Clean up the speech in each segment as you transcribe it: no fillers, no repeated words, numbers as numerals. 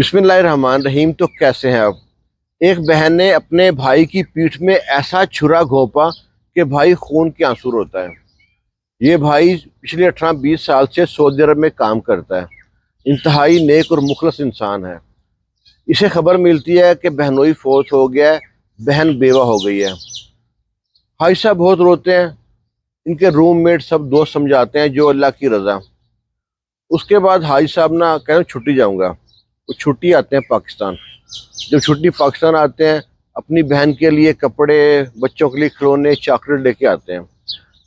بسم اللہ الرحمن الرحیم۔ تو کیسے ہیں آپ؟ ایک بہن نے اپنے بھائی کی پیٹھ میں ایسا چھرا گھونپا کہ بھائی خون کے آنسو ہوتا ہے۔ یہ بھائی پچھلے 18-20 سال سے سعودی عرب میں کام کرتا ہے، انتہائی نیک اور مخلص انسان ہے۔ اسے خبر ملتی ہے کہ بہنوئی فوت ہو گیا ہے، بہن بیوہ ہو گئی ہے۔ بھائی صاحب بہت روتے ہیں، ان کے روم میٹ سب دوست سمجھاتے ہیں جو اللہ کی رضا۔ اس کے بعد حاجی صاحب نا کہتے ہیں چھٹی جاؤں گا، وہ چھٹی آتے ہیں پاکستان۔ جب چھٹی پاکستان آتے ہیں، اپنی بہن کے لیے کپڑے، بچوں کے لیے کھلونے، چاکلیٹ لے کے آتے ہیں۔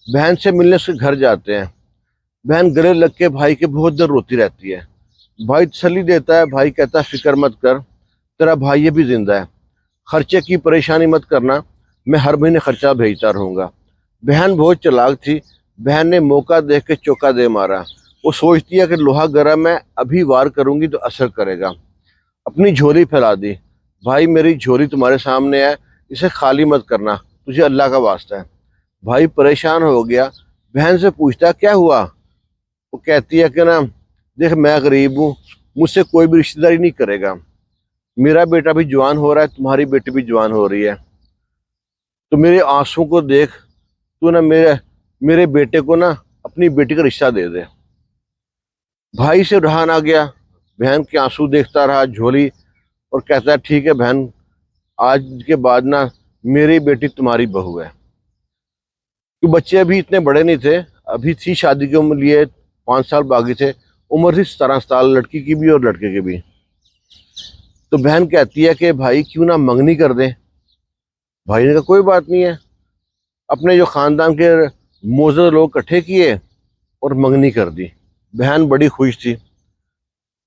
بہن سے ملنے اس کے گھر جاتے ہیں۔ بہن گلے لگ کے بھائی کے بہت دیر روتی رہتی ہے۔ بھائی تسلی دیتا ہے، بھائی کہتا ہے فکر مت کر، تیرا بھائی یہ بھی زندہ ہے، خرچے کی پریشانی مت کرنا، میں ہر مہینے خرچہ بھیجتا رہوں گا۔ بہن بہت چلاک تھی، بہن نے موقع دیکھ کے چوکا دے مارا۔ وہ سوچتی ہے کہ لوہا گرم ہے، ابھی وار کروں گی تو اثر کرے گا۔ اپنی جھولی پھیلا دی، بھائی میری جھولی تمہارے سامنے ہے، اسے خالی مت کرنا، تجھے اللہ کا واسطہ ہے۔ بھائی پریشان ہو گیا، بہن سے پوچھتا کیا ہوا؟ وہ کہتی ہے کہ نا دیکھ میں غریب ہوں، مجھ سے کوئی بھی رشتہ داری نہیں کرے گا، میرا بیٹا بھی جوان ہو رہا ہے، تمہاری بیٹی بھی جوان ہو رہی ہے، تو میرے آنسوں کو دیکھ، تو نا میرے بیٹے کو نا اپنی بیٹی کا رشتہ دے دے۔ بھائی سے رہا نہ گیا، بہن کے آنسو دیکھتا رہا، جھولی، اور کہتا ہے ٹھیک ہے بہن، آج کے بعد نا میری بیٹی تمہاری بہو ہے۔ تو بچے ابھی اتنے بڑے نہیں تھے، ابھی تھی شادی کے عمر، لیے 5 سال باقی تھے، عمر تھی 17 سال، لڑکی کی بھی اور لڑکے کی بھی۔ تو بہن کہتی ہے کہ بھائی کیوں نہ منگنی کر دیں؟ بھائی نے کہا کوئی بات نہیں ہے۔ اپنے جو خاندان کے معزز لوگ اکٹھے کیے اور منگنی کر دی۔ بہن بڑی خوش تھی۔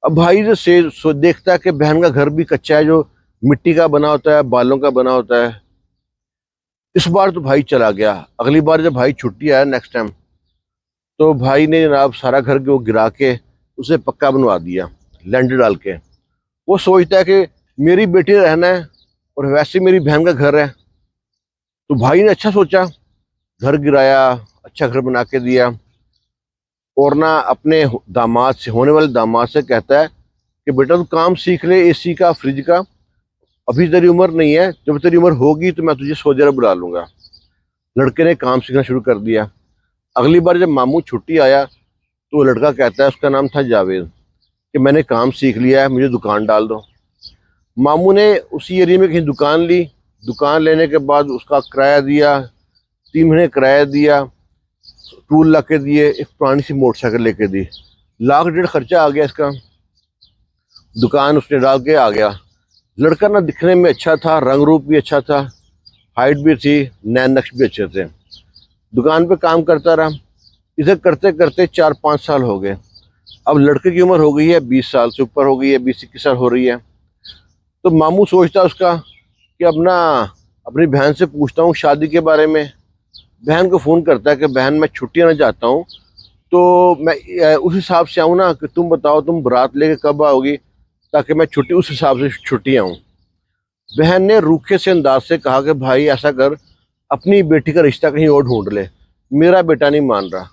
اب بھائی جو دیکھتا ہے کہ بہن کا گھر بھی کچا ہے، جو مٹی کا بنا ہوتا ہے، بالوں کا بنا ہوتا ہے۔ اس بار تو بھائی چلا گیا۔ اگلی بار جب بھائی چھٹی آیا نیکسٹ ٹائم، تو بھائی نے جناب سارا گھر کو گرا کے اسے پکا بنوا دیا، لینڈر ڈال کے۔ وہ سوچتا ہے کہ میری بیٹی رہنا ہے اور ویسے میری بہن کا گھر ہے، تو بھائی نے اچھا سوچا، گھر گرایا، اچھا گھر بنا کے دیا، اور نہ اپنے داماد سے، ہونے والے داماد سے کہتا ہے کہ بیٹا تو کام سیکھ لے، اے سی کا، فریج کا، ابھی تیری عمر نہیں ہے، جب تیری عمر ہوگی تو میں تجھے سعودی عرب بلا لوں گا۔ لڑکے نے کام سیکھنا شروع کر دیا۔ اگلی بار جب ماموں چھٹی آیا تو لڑکا کہتا ہے، اس کا نام تھا جاوید، کہ میں نے کام سیکھ لیا ہے، مجھے دکان ڈال دو۔ ماموں نے اسی ایریے میں کہیں دکان لی، دکان لینے کے بعد اس کا کرایہ دیا، 3 مہینے کرایہ دیا، ٹول لا کے دیے، ایک پرانی سی موٹر سائیکل لے کے دی، 1.5 لاکھ خرچہ آ گیا اس کا۔ دکان اس نے ڈال کے آ گیا۔ لڑکا نہ دکھنے میں اچھا تھا، رنگ روپ بھی اچھا تھا، ہائٹ بھی تھی، نین نقش بھی اچھے تھے۔ دکان پہ کام کرتا رہا، اسے کرتے کرتے 4-5 سال ہو گئے۔ اب لڑکے کی عمر ہو گئی ہے 20 سال سے اوپر ہو گئی ہے، 20-21 سال ہو رہی ہے۔ تو ماموں سوچتا اس کا کہ اب نا اپنی بہن سے پوچھتا ہوں شادی کے بارے میں۔ بہن کو فون کرتا ہے کہ بہن میں چھٹی آنا چاہتا ہوں، تو میں اس حساب سے آؤں نا، کہ تم بتاؤ تم برات لے کے کب آؤ گی، تاکہ میں چھٹی اس حساب سے چھٹی آؤں۔ بہن نے روکھے سے انداز سے کہا کہ بھائی ایسا کر، اپنی بیٹی کا رشتہ کہیں اور ڈھونڈ لے، میرا بیٹا نہیں مان رہا۔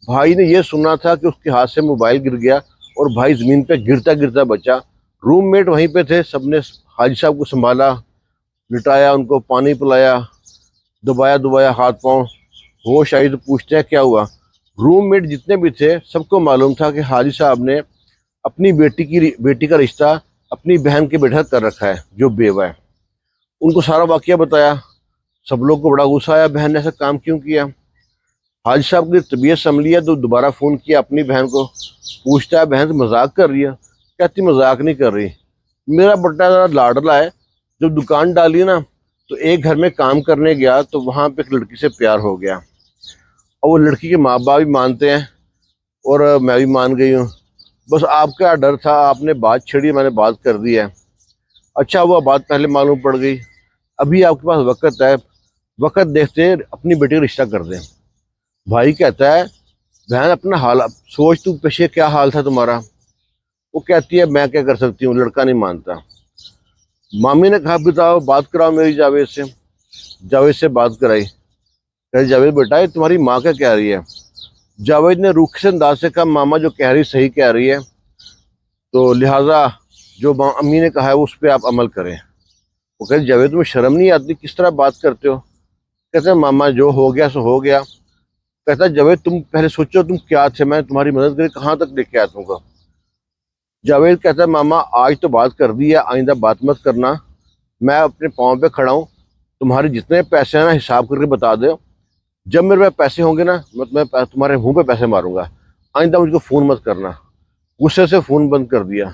بھائی نے یہ سنا تھا کہ اس کے ہاتھ سے موبائل گر گیا اور بھائی زمین پہ گرتا گرتا بچا۔ روم میٹ وہیں پہ تھے، سب نے حاجی صاحب کو سنبھالا، لٹایا، ان کو پانی پلایا، دبایا ہاتھ پاؤں، ہوش آئی تو پوچھتے ہیں کیا ہوا۔ روم میٹ جتنے بھی تھے سب کو معلوم تھا کہ حاجی صاحب نے اپنی بیٹی کا رشتہ اپنی بہن کے بیٹے کر رکھا ہے جو بیوہ ہے۔ ان کو سارا واقعہ بتایا، سب لوگ کو بڑا غصہ آیا، بہن نے ایسا کام کیوں کیا۔ حاجی صاحب کی طبیعت سنبھلی ہے تو دوبارہ فون کیا اپنی بہن کو، پوچھتا ہے بہن سے مذاق کر رہی ہے؟ کہتی مذاق نہیں کر رہی، میرا بٹا لاڈلا ہے، جب دکان ڈالی نا تو ایک گھر میں کام کرنے گیا تو وہاں پہ ایک لڑکی سے پیار ہو گیا، اور وہ لڑکی کے ماں باپ بھی مانتے ہیں اور میں بھی مان گئی ہوں، بس آپ کا ڈر تھا، آپ نے بات چھڑی، میں نے بات کر دی ہے۔ اچھا وہ بات پہلے معلوم پڑ گئی، ابھی آپ کے پاس وقت ہے، وقت دیکھتے اپنی بیٹی کا رشتہ کر دیں۔ بھائی کہتا ہے بہن اپنا حال سوچ، تو پیچھے کیا حال تھا تمہارا؟ وہ کہتی ہے میں کیا کر سکتی ہوں، لڑکا نہیں مانتا۔ مامی نے کہا بتاؤ، بات کراؤ میری جاوید سے۔ جاوید سے بات کرائی، کہ جاوید بیٹا یہ تمہاری ماں کیا کہہ رہی ہے؟ جاوید نے روکھ سے انداز سے کہا ماما جو کہہ رہی صحیح کہہ رہی ہے، تو لہٰذا جو امی نے کہا ہے اس پہ آپ عمل کریں۔ وہ کہتے جاوید تمہیں شرم نہیں آتی، کس طرح بات کرتے ہو؟ کہتے ہیں ماما جو ہو گیا سو ہو گیا۔ کہتا ہے جاوید تم پہلے سوچو تم کیا تھے، میں تمہاری مدد کرے کہاں تک لے کے آیا تم کو۔ جاوید کہتا ہے ماما آج تو بات کر دی ہے، آئندہ بات مت کرنا، میں اپنے پاؤں پہ کھڑا ہوں، تمہارے جتنے پیسے ہیں نا حساب کر کے بتا دو، جب میرے پاس پیسے ہوں گے نا میں تمہارے منہ پہ پیسے ماروں گا، آئندہ مجھ کو فون مت کرنا۔ غصے سے فون بند کر دیا۔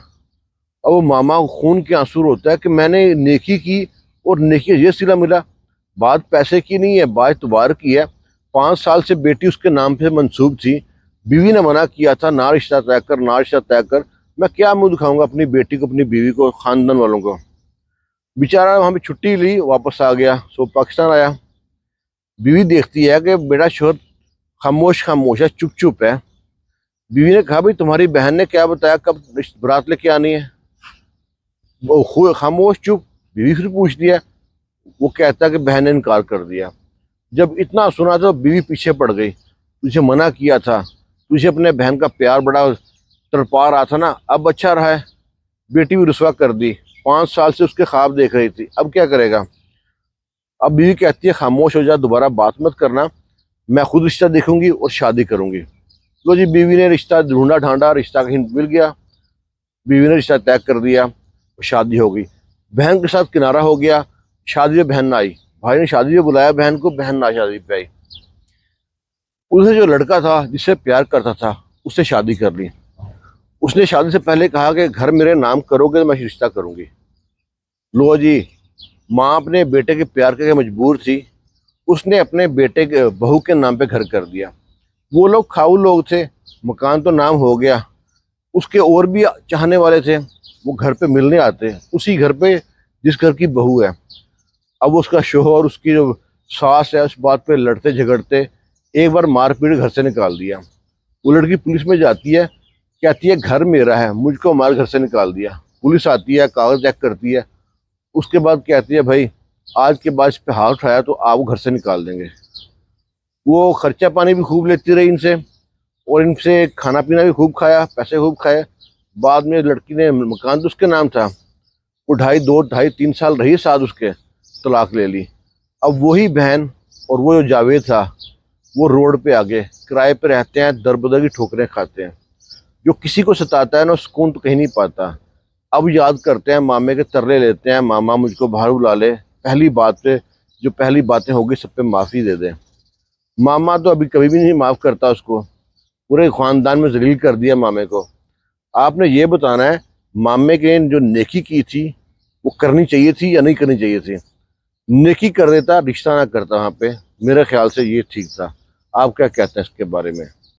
اب وہ ماما خون کے آنسو ہوتا ہے کہ میں نے نیکی کی اور نیکی کا یہ صلہ ملا۔ بات پیسے کی نہیں ہے، بات اتبار کی ہے۔ 5 سال سے بیٹی اس کے نام پہ منسوب تھی، بیوی نے منع کیا تھا نہ رشتہ طے کر، نہ رشتہ طے کر، میں کیا منہ دکھاؤں گا اپنی بیٹی کو، اپنی بیوی کو، خاندان والوں کو۔ بیچارہ وہاں پہ چھٹی لی، واپس آ گیا، سو پاکستان آیا۔ بیوی دیکھتی ہے کہ بیٹا شوہر خاموش خاموش ہے، چپ چپ ہے۔ بیوی نے کہا بھائی تمہاری بہن نے کیا بتایا کب برات لے کے آنی ہے؟ وہ خاموش چپ۔ بیوی پھر پوچھتی ہے، وہ کہتا ہے کہ بہن نے انکار کر دیا۔ جب اتنا سنا تو بیوی پیچھے پڑ گئی، تجھے منع کیا تھا، تجھے اپنے بہن کا پیار بڑا تڑپا رہا تھا نا، اب اچھا رہا ہے۔ بیٹی بھی رسوا کر دی، 5 سال سے اس کے خواب دیکھ رہی تھی، اب کیا کرے گا؟ اب بیوی کہتی ہے خاموش ہو جا، دوبارہ بات مت کرنا، میں خود رشتہ دیکھوں گی اور شادی کروں گی۔ تو جی بیوی نے رشتہ ڈھونڈا ڈھانڈا، رشتہ کہیں مل گیا، بیوی نے رشتہ طے کر دیا، شادی ہو گئی، بہن کے ساتھ کنارہ ہو گیا، شادی میں بہن نہ آئی، بھائی نے شادی میں بلایا بہن کو، بہن نہ شادی پہ آئی۔ اسے جو لڑکا تھا جس سے پیار کرتا تھا اس سے شادی کر لی۔ اس نے شادی سے پہلے کہا کہ گھر میرے نام کرو گے تو میں رشتہ کروں گی۔ لو جی، ماں اپنے بیٹے کے پیار کے مجبور تھی، اس نے اپنے بیٹے کے بہو کے نام پہ گھر کر دیا۔ وہ لوگ کھاؤ لوگ تھے، مکان تو نام ہو گیا، اس کے اور بھی چاہنے والے تھے، وہ گھر پہ ملنے آتے، اسی گھر پہ جس گھر کی بہو ہے۔ اب اس کا شوہر اور اس کی جو ساس ہے اس بات پہ لڑتے جھگڑتے ایک بار مار پیٹ گھر سے نکال دیا۔ وہ لڑکی پولیس میں جاتی ہے، کہتی ہے گھر میرا ہے، مجھ کو ہمارے گھر سے نکال دیا۔ پولیس آتی ہے، کاغذ چیک کرتی ہے، اس کے بعد کہتی ہے بھائی آج کے بعد اس پہ ہاتھ اٹھایا تو آپ گھر سے نکال دیں گے۔ وہ خرچہ پانی بھی خوب لیتی رہی ان سے، اور ان سے کھانا پینا بھی خوب کھایا، پیسے خوب کھائے۔ بعد میں لڑکی نے، مکان تو اس کے نام تھا، وہ 2.5 3 سال رہی ساتھ اس کے، طلاق لے لی۔ اب وہی بہن اور وہ جو جاوید تھا وہ روڈ پہ آگے کرائے پہ رہتے ہیں، در بدر کی ٹھوکریں کھاتے ہیں۔ جو کسی کو ستاتا ہے نا سکون تو کہیں نہیں پاتا۔ اب یاد کرتے ہیں، مامے کے ترلے لیتے ہیں، ماما مجھ کو باہر بلا لے، پہلی بات پہ جو پہلی باتیں ہوگی سب پہ معافی دے دے۔ ماما تو ابھی کبھی بھی نہیں معاف کرتا اس کو، پورے خاندان میں ذلیل کر دیا مامے کو۔ آپ نے یہ بتانا ہے مامے کے جو نیکی کی تھی وہ کرنی چاہیے تھی یا نہیں کرنی چاہیے تھی؟ نیکی کر دیتا، رشتہ نہ کرتا، وہاں پہ میرے خیال سے یہ ٹھیک تھا۔ آپ کیا کہتے ہیں اس کے بارے میں؟